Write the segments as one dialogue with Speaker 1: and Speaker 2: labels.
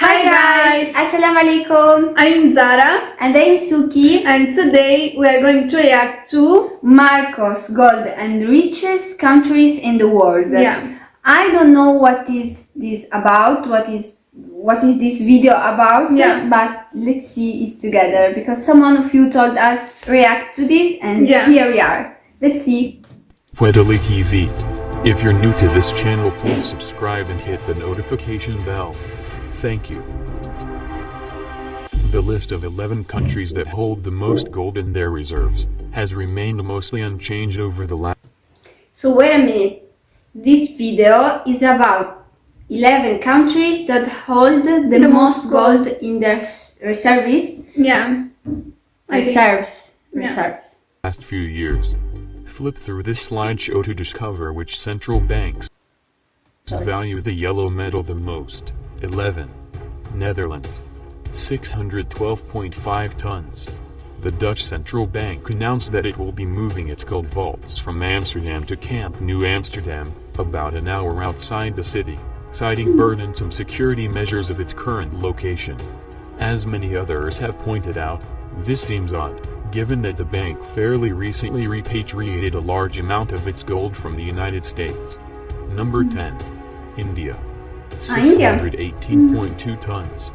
Speaker 1: Hi guys!
Speaker 2: Assalamu alaikum!
Speaker 1: I'm Zara
Speaker 2: And I'm Suki.
Speaker 1: and today we are going to react to
Speaker 2: Marcos, gold and richest countries in the world.
Speaker 1: Yeah.
Speaker 2: I don't know what is this about, what is this video about,
Speaker 1: Yeah.
Speaker 2: but let's see it together because someone of you told us react to this and
Speaker 1: Yeah.
Speaker 2: here we are. Let's see.
Speaker 3: Puedoli TV. If you're new to this channel, please subscribe and hit the notification bell. Thank you. The list of 11 countries that hold the most gold in their reserves has remained mostly unchanged over the last.
Speaker 2: So wait a minute. This video is about 11 countries that hold the most gold in their reserves.
Speaker 1: yeah. I think.
Speaker 2: Reserves.
Speaker 3: Last few years. Flip through this slideshow to discover which central banks value the yellow metal the most. 11. Netherlands. 612.5 tons. The Dutch central bank announced that it will be moving its gold vaults from Amsterdam to Camp New Amsterdam, about an hour outside the city, citing burdensome security measures of its current location. As many others have pointed out, this seems odd, given that the bank fairly recently repatriated a large amount of its gold from the United States. Number 10. India. 618.2 tons.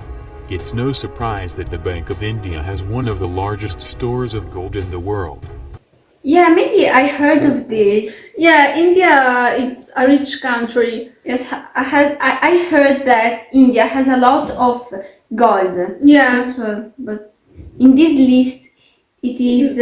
Speaker 3: It's no surprise that the Bank of India has one of the largest stores of gold in the world.
Speaker 2: Yeah, maybe I heard of this.
Speaker 1: Yeah, India, it's a rich country.
Speaker 2: Yes, I heard that India has a lot of gold.
Speaker 1: Yeah.
Speaker 2: That's what, but in this list, it is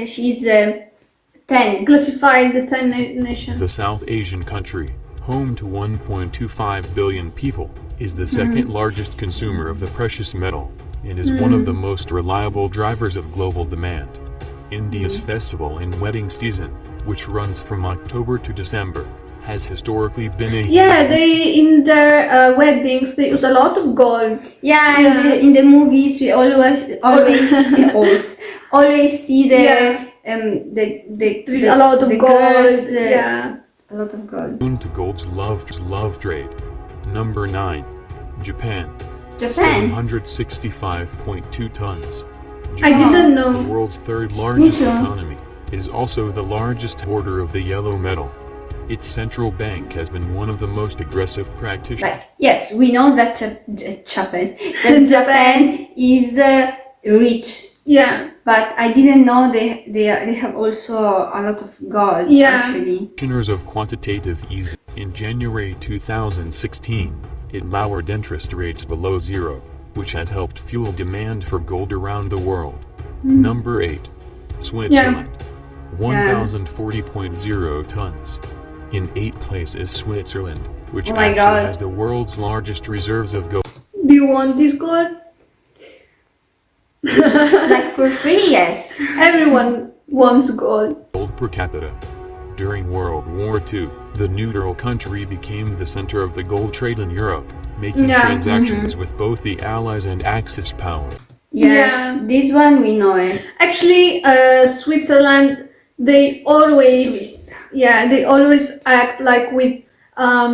Speaker 2: she's 10.
Speaker 1: Classified the 10 nations.
Speaker 3: The South Asian country, home to 1.25 billion people, is the second largest consumer of the precious metal, and is one of the most reliable drivers of global demand. India's festival and wedding season, which runs from October to December, has historically been a
Speaker 1: Yeah, they in their weddings they use a lot of gold.
Speaker 2: Yeah,
Speaker 1: Yeah.
Speaker 2: in the movies we always see
Speaker 1: Yeah. There's a lot of
Speaker 2: the
Speaker 1: gold.
Speaker 2: girls,
Speaker 1: Yeah.
Speaker 2: a lot of gold.
Speaker 3: to gold's love trade. Number 9. Japan.
Speaker 2: Japan.
Speaker 3: 765.2 tons.
Speaker 1: I didn't know.
Speaker 3: The world's third largest
Speaker 2: too.
Speaker 3: economy, is also the largest hoarder of the yellow metal. Its central bank has been one of the most aggressive practitioners.
Speaker 2: Like, yes, we know that Japan is rich,
Speaker 1: Yeah.
Speaker 2: but I didn't know they have also a lot of gold.
Speaker 1: Yeah.
Speaker 2: Actually.
Speaker 3: Of quantitative easing. In January 2016, it lowered interest rates below zero, which has helped fuel demand for gold around the world. Number 8. Switzerland. 1,040.0 tons. In 8th place is Switzerland, which
Speaker 2: Oh my
Speaker 3: actually
Speaker 2: God.
Speaker 3: has the world's largest reserves of gold.
Speaker 1: Do you want this gold?
Speaker 2: Like for free, yes.
Speaker 1: Everyone wants gold.
Speaker 3: Per capita. During World War II, the neutral country became the center of the gold trade in Europe, making
Speaker 1: Yeah.
Speaker 3: transactions with both the Allies and Axis power.
Speaker 2: Yes,
Speaker 1: Yeah.
Speaker 2: this one we know it.
Speaker 1: Actually, Switzerland, they always, they always act like with, how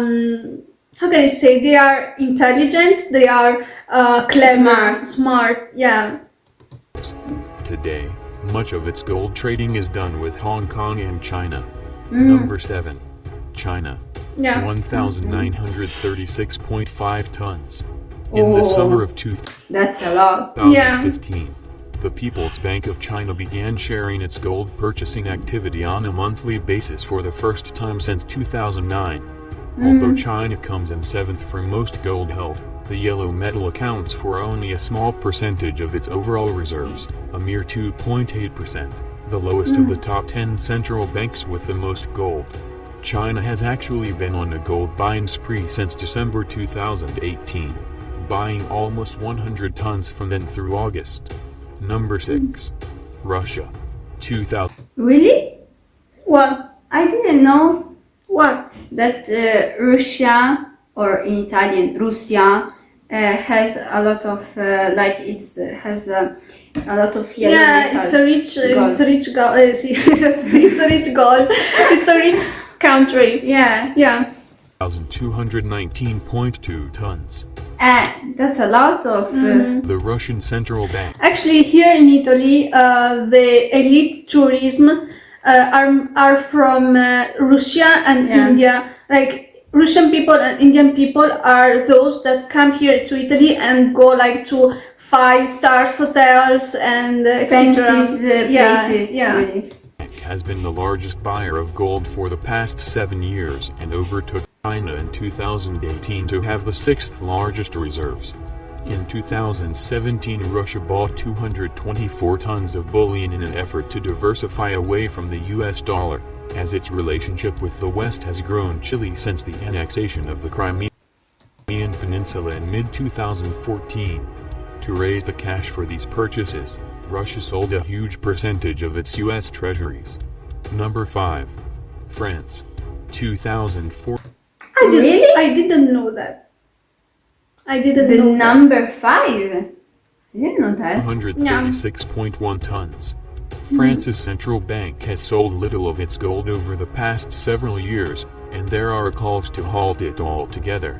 Speaker 1: can I say, they are intelligent, they are clever, smart, yeah.
Speaker 3: Today, much of its gold trading is done with Hong Kong and China. Number 7. China.
Speaker 1: Yeah.
Speaker 3: 1,936.5 tons. In the summer of
Speaker 2: That's a lot.
Speaker 3: 2015, the People's Bank of China began sharing its gold purchasing activity on a monthly basis for the first time since 2009. Although China comes in 7th for most gold held, the yellow metal accounts for only a small percentage of its overall reserves, a mere 2.8%, the lowest of the top 10 central banks with the most gold. China has actually been on a gold buying spree since December 2018, buying almost 100 tons from then through August. Number 6. Russia. 2,000.
Speaker 2: Really?
Speaker 1: What?
Speaker 2: I didn't know
Speaker 1: What?
Speaker 2: that Russia, or in Italian Russia, has a lot of has a lot of yellow metal.
Speaker 1: It's a rich
Speaker 2: gold.
Speaker 1: it's a rich gold. It's a rich country.
Speaker 2: Yeah.
Speaker 1: Yeah.
Speaker 3: 1,219.2 tons.
Speaker 2: That's a lot of.
Speaker 3: The Russian Central Bank.
Speaker 1: Actually, here in Italy, the elite tourism are from Russia and
Speaker 2: Yeah.
Speaker 1: India. Like Russian people and Indian people are those that come here to Italy and go like to 5-star hotels and etc.
Speaker 2: fancy places.
Speaker 1: Yeah.
Speaker 2: Really.
Speaker 3: Has been the largest buyer of gold for the past 7 years and overtook China in 2018 to have the 6th largest reserves. In 2017, Russia bought 224 tons of bullion in an effort to diversify away from the US dollar, as its relationship with the West has grown chilly since the annexation of the Crimean Peninsula in mid-2014. To raise the cash for these purchases, Russia sold a huge percentage of its U.S. treasuries. Number 5. France. 2004.
Speaker 2: Really?
Speaker 1: I didn't know that. I didn't
Speaker 2: The
Speaker 1: know that.
Speaker 2: number 5. I didn't know that.
Speaker 3: 136.1 tons. France's central bank has sold little of its gold over the past several years, and there are calls to halt it altogether.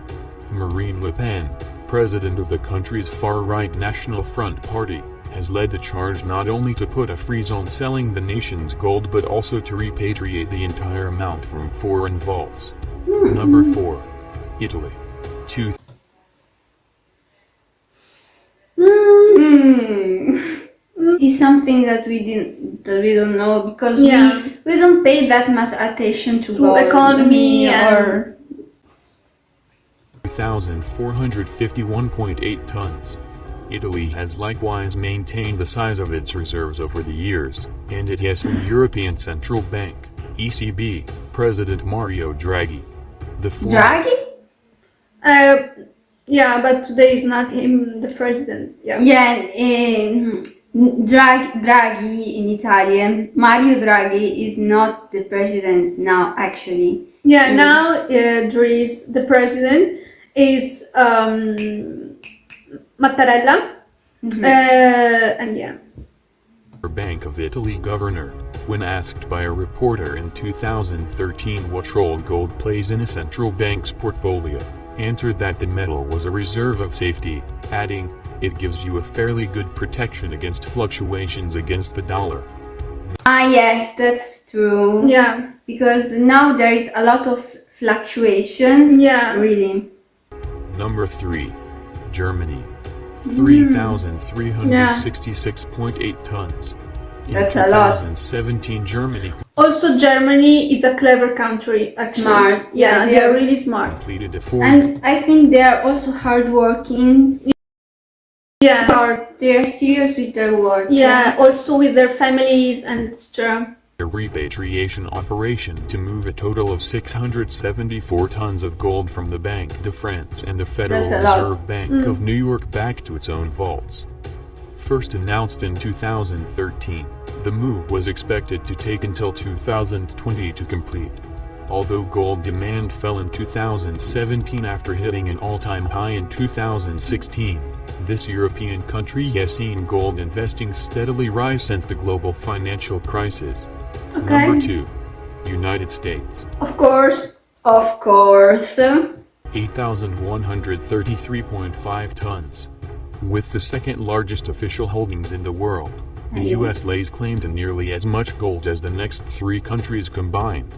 Speaker 3: Marine Le Pen, president of the country's far-right National Front Party, has led the charge not only to put a freeze on selling the nation's gold but also to repatriate the entire amount from foreign vaults. Number 4. Italy. 2.
Speaker 2: It is something that we don't know because
Speaker 1: Yeah.
Speaker 2: we don't pay that much attention to gold,
Speaker 1: economy
Speaker 2: or
Speaker 3: 2,451.8 tons. Italy has likewise maintained the size of its reserves over the years, and it has the European Central Bank, ECB, President Mario Draghi. The former
Speaker 2: Draghi.
Speaker 1: Yeah, but today is not him the president. Yeah.
Speaker 2: Yeah, Draghi in Italian. Mario Draghi is not the president now, actually.
Speaker 1: Yeah, now there is the president is Mattarella, and yeah.
Speaker 3: Bank of Italy governor, when asked by a reporter in 2013 what role gold plays in a central bank's portfolio, answered that the metal was a reserve of safety, adding, "It gives you a fairly good protection against fluctuations against the dollar."
Speaker 2: Yes, that's true.
Speaker 1: Yeah.
Speaker 2: Because now there is a lot of fluctuations.
Speaker 1: Yeah.
Speaker 2: Really.
Speaker 3: Number 3. Germany. 3,366.8 tons. In
Speaker 2: That's a lot.
Speaker 3: 2017, Germany
Speaker 1: Also, Germany is a clever country. Actually.
Speaker 2: Smart.
Speaker 1: Yeah,
Speaker 2: Yeah,
Speaker 1: they are
Speaker 2: they're-
Speaker 1: really smart.
Speaker 3: completed a 4
Speaker 2: And I think they are also hardworking.
Speaker 1: Yeah.
Speaker 2: They are serious with their work.
Speaker 1: Yeah. Also with their families and etc.
Speaker 3: a repatriation operation to move a total of 674 tons of gold from the Banque de France and the Federal
Speaker 2: That's a lot.
Speaker 3: Reserve Bank of New York back to its own vaults. First announced in 2013, the move was expected to take until 2020 to complete. Although gold demand fell in 2017 after hitting an all-time high in 2016, this European country has seen gold investing steadily rise since the global financial crisis.
Speaker 1: Okay.
Speaker 3: Number 2. United States.
Speaker 1: Of course.
Speaker 2: Of course.
Speaker 3: 8,133.5 tons. With the second largest official holdings in the world, the U.S. lays claim to nearly as much gold as the next 3 countries combined.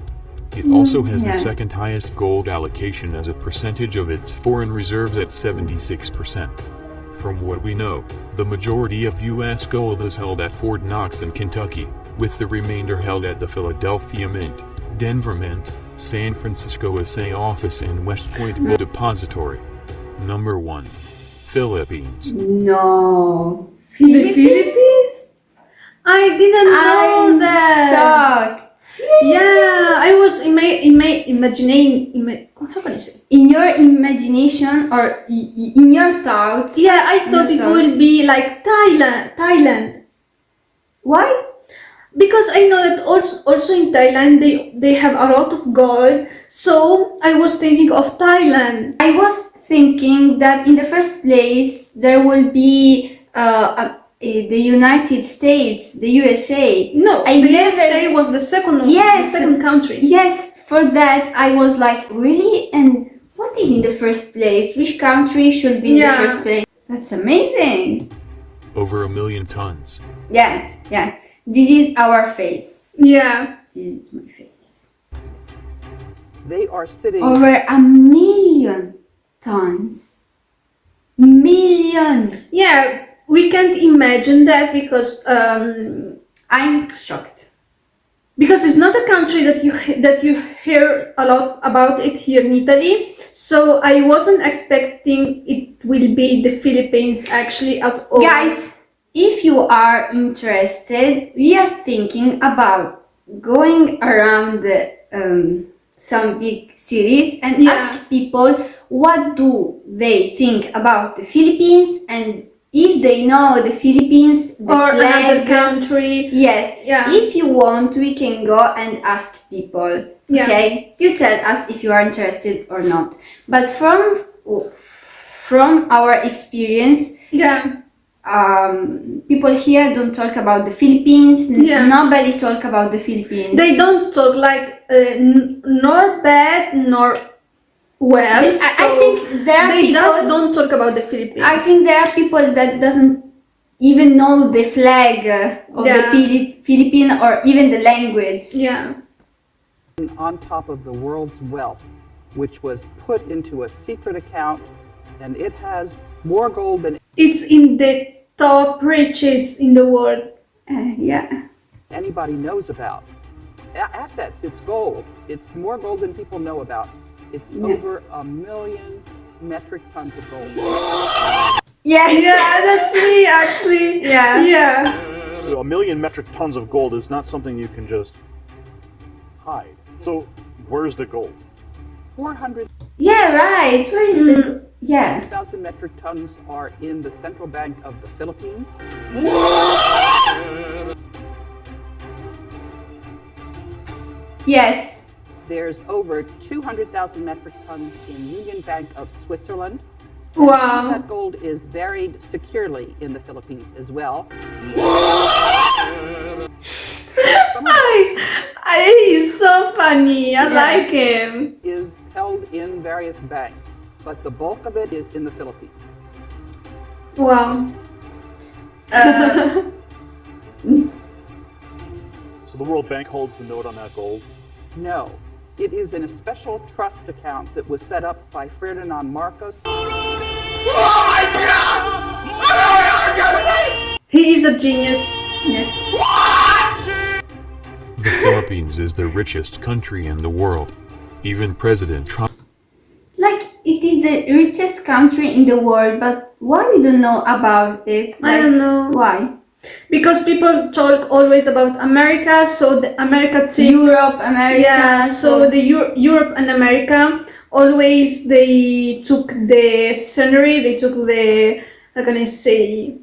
Speaker 3: It also has the
Speaker 2: yeah.
Speaker 3: second highest gold allocation as a percentage of its foreign reserves at 76%. From what we know, the majority of U.S. gold is held at Fort Knox in Kentucky, with the remainder held at the Philadelphia Mint, Denver Mint, San Francisco SA office and West Point Gold Depository. Number 1. Philippines.
Speaker 2: No.
Speaker 1: The Philippines? I didn't know
Speaker 2: I'm
Speaker 1: that.
Speaker 2: shocked. Seriously?
Speaker 1: Yeah, I was in my imagining. How can I say?
Speaker 2: In your imagination or in your thoughts.
Speaker 1: Yeah, I thought it would be like Thailand.
Speaker 2: Why?
Speaker 1: Because I know that also in Thailand they have a lot of gold. So I was thinking of Thailand.
Speaker 2: I was thinking that in the first place there will be the United States, the USA.
Speaker 1: No,
Speaker 2: I
Speaker 1: the
Speaker 2: never-
Speaker 1: USA was the second.
Speaker 2: Yes.
Speaker 1: The second country.
Speaker 2: Yes, for that I was like, really? And what is in the first place? Which country should be in the first place? That's amazing.
Speaker 3: Over 1 million tons.
Speaker 2: Yeah, yeah. This is our face.
Speaker 1: Yeah.
Speaker 2: This is my face.
Speaker 4: They are sitting
Speaker 2: Over 1 million tons. Million.
Speaker 1: Yeah, we can't imagine that because
Speaker 2: I'm shocked.
Speaker 1: it's not a country that you hear a lot about it here in Italy. So I wasn't expecting it will be the Philippines actually at all.
Speaker 2: Guys, if you are interested, we are thinking about going around some big cities and ask people what do they think about the Philippines, and if they know the Philippines, the
Speaker 1: or
Speaker 2: flag,
Speaker 1: another country.
Speaker 2: Yes.
Speaker 1: Yeah.
Speaker 2: If you want, we can go and ask people.
Speaker 1: Yeah.
Speaker 2: Okay. You tell us if you are interested or not. But from our experience,
Speaker 1: Yeah.
Speaker 2: people here don't talk about the Philippines.
Speaker 1: Yeah.
Speaker 2: Nobody talk about the Philippines.
Speaker 1: They don't talk like nor bad nor well.
Speaker 2: I think there are
Speaker 1: they
Speaker 2: people,
Speaker 1: just don't talk about the Philippines.
Speaker 2: I think there are people that doesn't even know the flag of the Philippine or even the language.
Speaker 1: Yeah.
Speaker 4: on top of the world's wealth, which was put into a secret account, and it has more gold than
Speaker 1: It's in the top riches in the world.
Speaker 2: Yeah.
Speaker 4: anybody knows about. Assets, it's gold. It's more gold than people know about. It's over 1 million metric tons of gold.
Speaker 2: Yes.
Speaker 1: Yeah, that's me actually.
Speaker 2: Yeah.
Speaker 1: Yeah.
Speaker 5: So 1 million metric tons of gold is not something you can just hide. So where's the gold?
Speaker 4: 400,000
Speaker 2: Yeah, right. Where is the... Yeah.
Speaker 4: metric tons are in the Central Bank of the Philippines.
Speaker 2: Yes.
Speaker 4: There's over 200,000 metric tons in Union Bank of Switzerland.
Speaker 1: Wow.
Speaker 4: That gold is buried securely in the Philippines as well.
Speaker 1: He's so funny. I like him.
Speaker 4: Is held in various banks, but the bulk of it is in the Philippines.
Speaker 1: Wow.
Speaker 5: So the World Bank holds the note on that gold?
Speaker 4: No, it is in a special trust account that was set up by Ferdinand Marcos.
Speaker 1: He is a genius.
Speaker 2: Yes.
Speaker 3: The Philippines is the richest country in the world. Even President Trump
Speaker 2: Like, it is the richest country in the world, but why we don't know about it?
Speaker 1: I don't know.
Speaker 2: Why?
Speaker 1: Because people talk always about America, so the America thinks
Speaker 2: Europe, America.
Speaker 1: Yeah, so the Europe and America always they took the scenery, they took the, how can I say,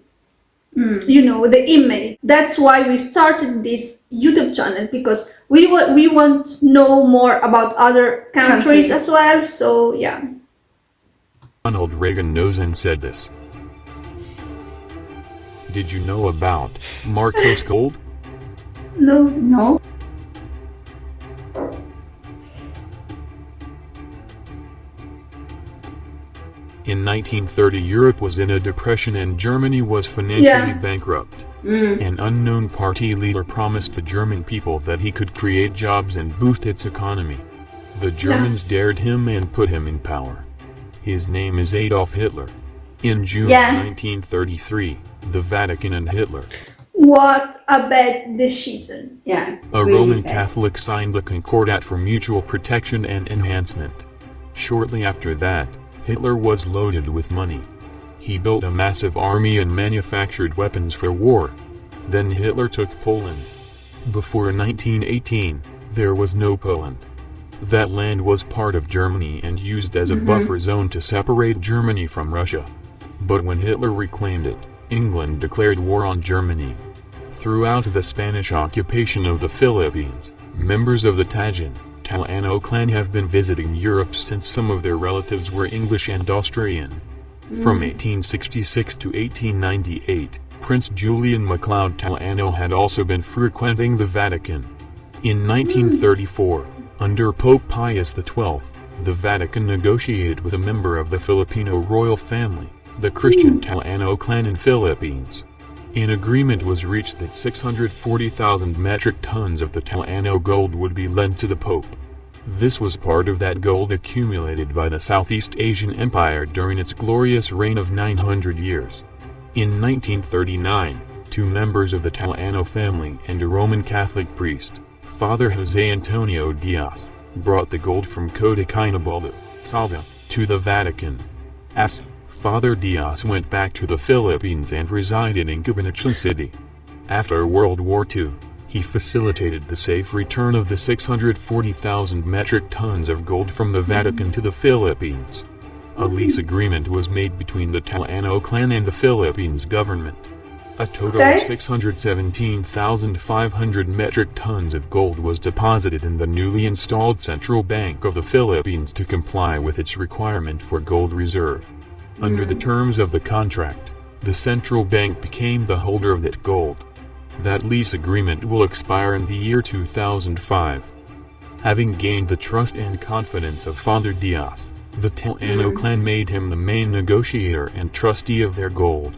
Speaker 1: you know, the image. That's why we started this YouTube channel, because we want to know more about other countries as well. So yeah.
Speaker 3: Ronald Reagan knows and said this. Did you know about Marcos gold?
Speaker 1: No.
Speaker 2: No.
Speaker 3: In 1930, Europe was in a depression and Germany was financially bankrupt. An unknown party leader promised the German people that he could create jobs and boost its economy. The Germans dared him and put him in power. His name is Adolf Hitler. In June 1933, the Vatican and Hitler,
Speaker 1: What a bad decision.
Speaker 2: Yeah.
Speaker 3: a
Speaker 2: really
Speaker 3: Roman
Speaker 2: bad.
Speaker 3: Catholic, signed the Concordat for mutual protection and enhancement. Shortly after that, Hitler was loaded with money. He built a massive army and manufactured weapons for war. Then Hitler took Poland. Before 1918, there was no Poland. That land was part of Germany and used as a buffer zone to separate Germany from Russia. But when Hitler reclaimed it, England declared war on Germany. Throughout the Spanish occupation of the Philippines, members of the Taino clan have been visiting Europe since some of their relatives were English and Austrian. From 1866 to 1898, Prince Julian MacLeod Taino had also been frequenting the Vatican. In 1934, under Pope Pius XII, the Vatican negotiated with a member of the Filipino royal family, the Christian Talano clan in Philippines. An agreement was reached that 640,000 metric tons of the Talano gold would be lent to the Pope. This was part of that gold accumulated by the Southeast Asian Empire during its glorious reign of 900 years. In 1939, two members of the Talano family and a Roman Catholic priest, Father Jose Antonio Diaz, brought the gold from Cotacinabaldo, Salga, to the Vatican. As Father Diaz went back to the Philippines and resided in Cabanatuan City. After World War II, he facilitated the safe return of the 640,000 metric tons of gold from the Vatican to the Philippines. A lease agreement was made between the Talano clan and the Philippines government. A total of 617,500 metric tons of gold was deposited in the newly installed Central Bank of the Philippines to comply with its requirement for gold reserve. Under the terms of the contract, the Central Bank became the holder of that gold. That lease agreement will expire in the year 2005. Having gained the trust and confidence of Father Diaz, the Talano clan made him the main negotiator and trustee of their gold.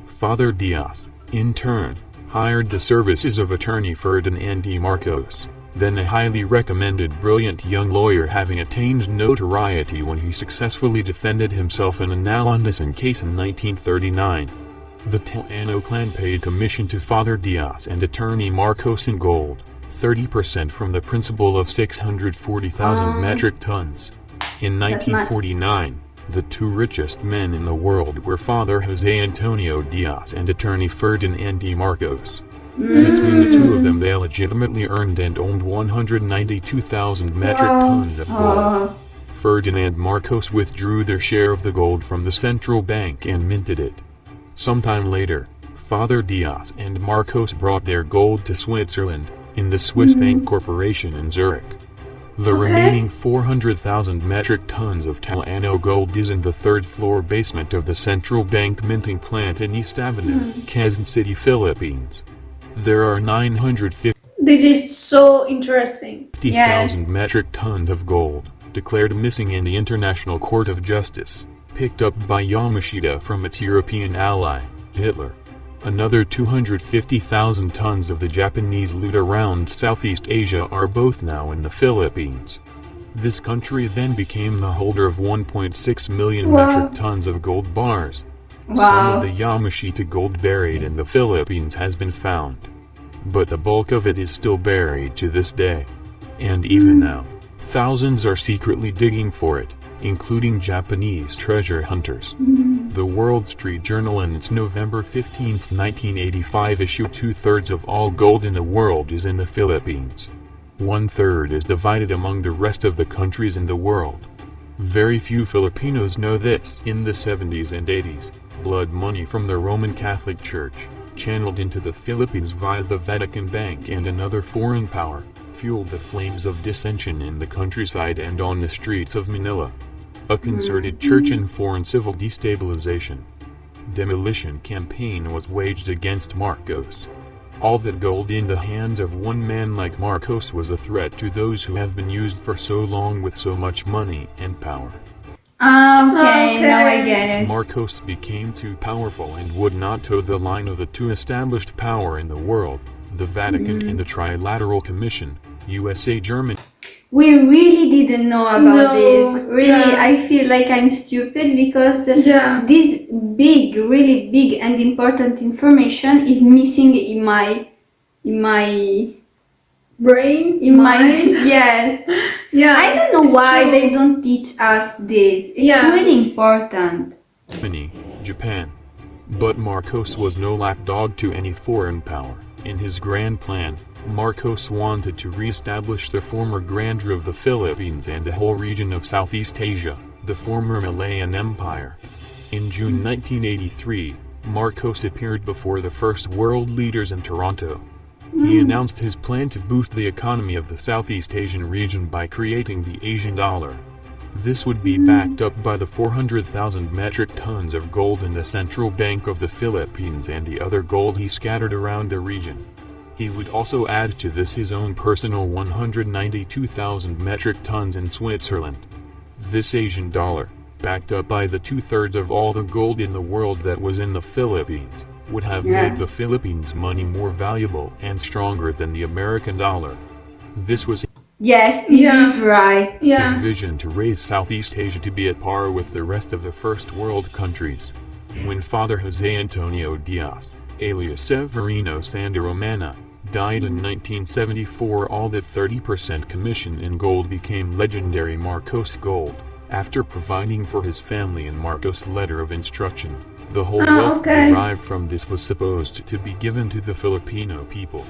Speaker 3: Father Diaz, in turn, hired the services of attorney Ferdinand Marcos, then a highly recommended brilliant young lawyer having attained notoriety when he successfully defended himself in a Nalondasan case in 1939. The Talano clan paid commission to Father Diaz and attorney Marcos in gold, 30% from the principal of 640,000 metric tons. In 1949, the two richest men in the world were Father Jose Antonio Diaz and attorney Ferdinand Marcos. Between the two of them they legitimately earned and owned 192,000 metric tons of gold. Ferdinand Marcos withdrew their share of the gold from the central bank and minted it. Sometime later, Father Diaz and Marcos brought their gold to Switzerland, in the Swiss Bank Corporation in Zurich. The remaining 400,000 metric tons of Talano gold is in the third-floor basement of the central bank minting plant in East Avenue, Quezon City, Philippines. There are 950,000
Speaker 1: This is so interesting.
Speaker 3: metric tons of gold, declared missing in the International Court of Justice, picked up by Yamashita from its European ally, Hitler. Another 250,000 tons of the Japanese loot around Southeast Asia are both now in the Philippines. This country then became the holder of 1.6 million metric tons of gold bars. Some of the Yamashita gold buried in the Philippines has been found, but the bulk of it is still buried to this day. And even now, thousands are secretly digging for it, including Japanese treasure hunters. The Wall Street Journal in its November 15, 1985 issue 2/3 of all gold in the world is in the Philippines. 1/3 is divided among the rest of the countries in the world. Very few Filipinos know this. In the 70s and 80s, blood money from the Roman Catholic Church, channeled into the Philippines via the Vatican Bank and another foreign power, fueled the flames of dissension in the countryside and on the streets of Manila. A concerted church and foreign civil destabilization, demolition campaign was waged against Marcos. All that gold in the hands of one man like Marcos was a threat to those who have been used for so long with so much money and power.
Speaker 2: Okay, now I get it.
Speaker 3: Marcos became too powerful and would not toe the line of the two established power in the world, the Vatican and the Trilateral Commission, USA, Germany.
Speaker 2: We really didn't know about this. Really, I feel like I'm stupid because this big, really big and important information is missing in my
Speaker 1: Brain?
Speaker 2: in my yes.
Speaker 1: Yeah.
Speaker 2: I don't know
Speaker 1: it's
Speaker 2: why
Speaker 1: true.
Speaker 2: they don't teach us this. It's really important.
Speaker 3: Japan. But Marcos was no lapdog to any foreign power. In his grand plan, Marcos wanted to re-establish the former grandeur of the Philippines and the whole region of Southeast Asia, the former Malayan Empire. In June 1983, Marcos appeared before the first world leaders in Toronto. He announced his plan to boost the economy of the Southeast Asian region by creating the Asian dollar. This would be backed up by the 400,000 metric tons of gold in the Central Bank of the Philippines and the other gold he scattered around the region. He would also add to this his own personal 192,000 metric tons in Switzerland. This Asian dollar, backed up by the 2/3 of all the gold in the world that was in the Philippines, would have made the Philippines money more valuable and stronger than the American dollar. This was
Speaker 2: Yes, this is right.
Speaker 3: his
Speaker 1: Yeah.
Speaker 3: vision to raise Southeast Asia to be at par with the rest of the first world countries. When Father Jose Antonio Diaz, alias Severino Sandaromana, died in 1974, all that 30% commission in gold became legendary Marcos gold. After providing for his family in Marcos' letter of instruction, the whole wealth derived from this was supposed to be given to the Filipino people.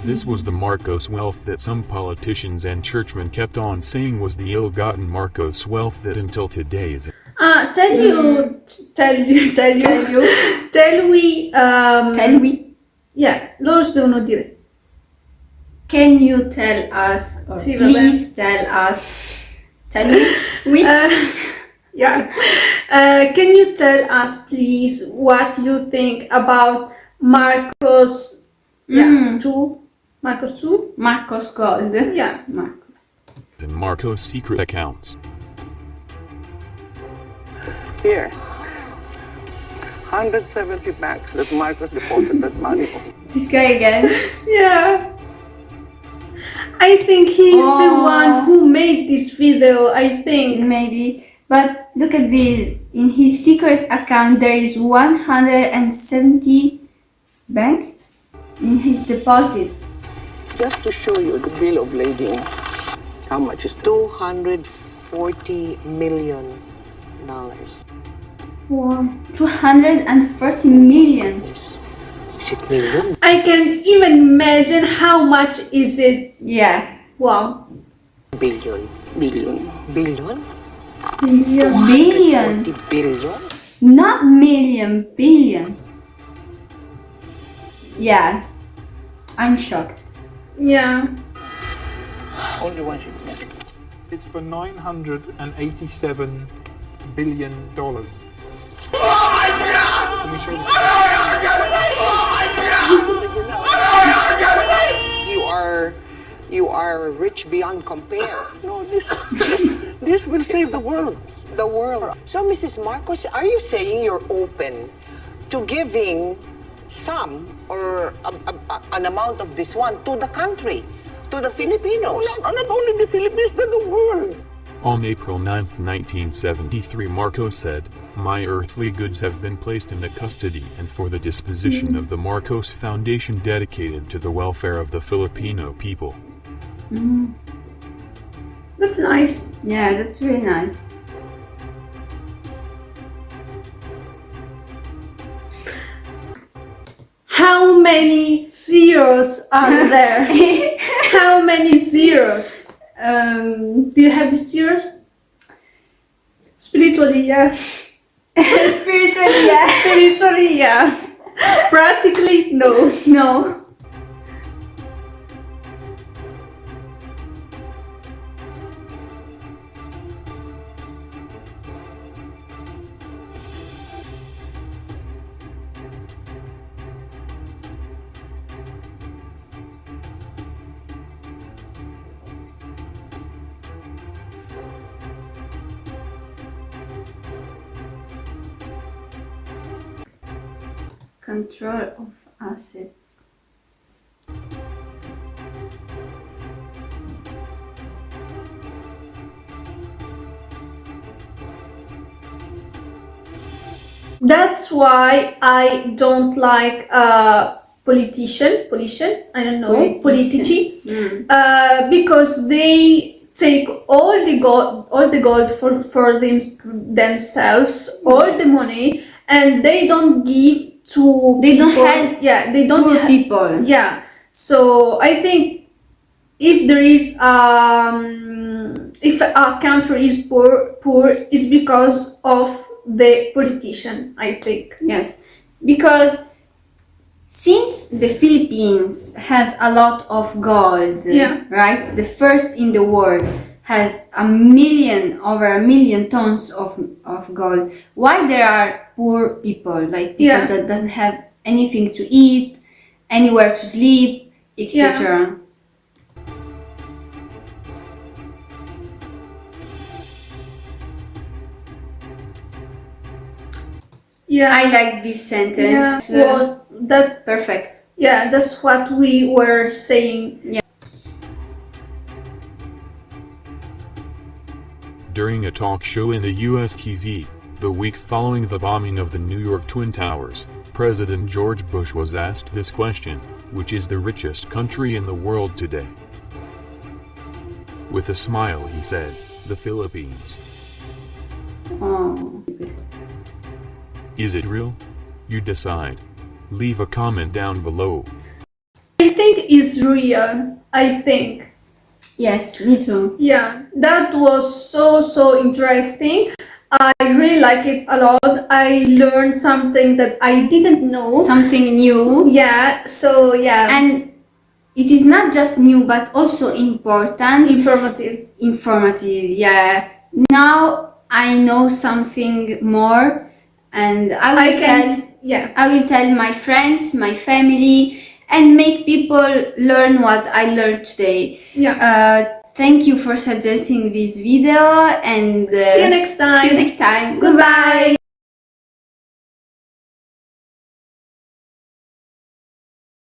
Speaker 3: This was the Marcos wealth that some politicians and churchmen kept on saying was the ill-gotten Marcos wealth that until today is.
Speaker 2: Tell we.
Speaker 1: Yeah, loro si devono dire.
Speaker 2: Can you tell us, or
Speaker 1: Sì,
Speaker 2: please tell us? Tell we.
Speaker 1: Yeah. Can you tell us, please, what you think about Marcos? Yeah, 2. Marcos 2?
Speaker 2: Marcos gold.
Speaker 1: Yeah.
Speaker 2: Marcos.
Speaker 3: In Marcos' secret accounts.
Speaker 4: Here, 170 banks that Marcos deposited money on.
Speaker 2: This guy again.
Speaker 1: Yeah. I think he's the one who made this video, I think.
Speaker 2: Maybe. But look at this. In his secret account, there is 170 banks in his deposit.
Speaker 4: Just to show you the bill of lading, how much is $240 million.
Speaker 2: Wow. 240 million.
Speaker 4: Is it million?
Speaker 1: I can't even imagine how much is it.
Speaker 2: Yeah.
Speaker 1: Wow.
Speaker 4: Billion. Billion. Billion?
Speaker 2: Billion.
Speaker 4: 240 billion?
Speaker 2: Not million, billion. Yeah. I'm shocked.
Speaker 1: Yeah.
Speaker 4: Only one should know.
Speaker 6: It's for $987 billion. Can we show the
Speaker 7: You are rich beyond compare.
Speaker 4: No, this will save the world.
Speaker 7: The world. So, Mrs. Marcos, are you saying you're open to giving some or an amount of this one to the country, to the Filipinos?
Speaker 4: Not only the Philippines, but the world.
Speaker 3: On April 9, 1973, Marcos said, "My earthly goods have been placed in the custody and for the disposition of the Marcos Foundation dedicated to the welfare of the Filipino people."
Speaker 1: That's nice.
Speaker 2: Yeah, that's really nice.
Speaker 1: How many zeros are there? How many zeros? Do you have the zeros? Spiritually, yeah.
Speaker 2: Spiritually, yeah.
Speaker 1: Spiritually, yeah. Practically, no.
Speaker 2: No. Control of assets.
Speaker 1: That's why I don't like politician, I don't know, politici, because they take all the gold for themselves, all the money, and they don't give to
Speaker 2: They
Speaker 1: people.
Speaker 2: don't help
Speaker 1: they don't
Speaker 2: poor
Speaker 1: help
Speaker 2: people.
Speaker 1: Yeah, so I think if there is if a country is poor is because of the politician, I think.
Speaker 2: Yes, because since the Philippines has a lot of gold,
Speaker 1: Yeah.
Speaker 2: right? The first in the world has over a million tons of gold. Why there are poor people, like people
Speaker 1: Yeah.
Speaker 2: that doesn't have anything to eat, anywhere to sleep, etc.
Speaker 1: Yeah.
Speaker 2: I like this sentence.
Speaker 1: Yeah. Well, that
Speaker 2: Perfect.
Speaker 1: yeah, that's what we were saying.
Speaker 3: During a talk show in the US TV, the week following the bombing of the New York Twin Towers, President George Bush was asked this question: which is the richest country in the world today? With a smile he said, the Philippines.
Speaker 2: Oh.
Speaker 3: Is it real? You decide. Leave a comment down below.
Speaker 1: I think it's real. I think.
Speaker 2: Yes, me too.
Speaker 1: Yeah, that was so interesting. I really like it a lot. I learned something that I didn't know.
Speaker 2: Something new.
Speaker 1: Yeah, so yeah.
Speaker 2: And it is not just new but also important.
Speaker 1: Informative.
Speaker 2: Yeah. Now I know something more, and I will tell my friends, my family, and make people learn what I learned today.
Speaker 1: Yeah.
Speaker 2: Thank you for suggesting this video, and
Speaker 1: See you next time.
Speaker 2: see you next time.
Speaker 1: Goodbye.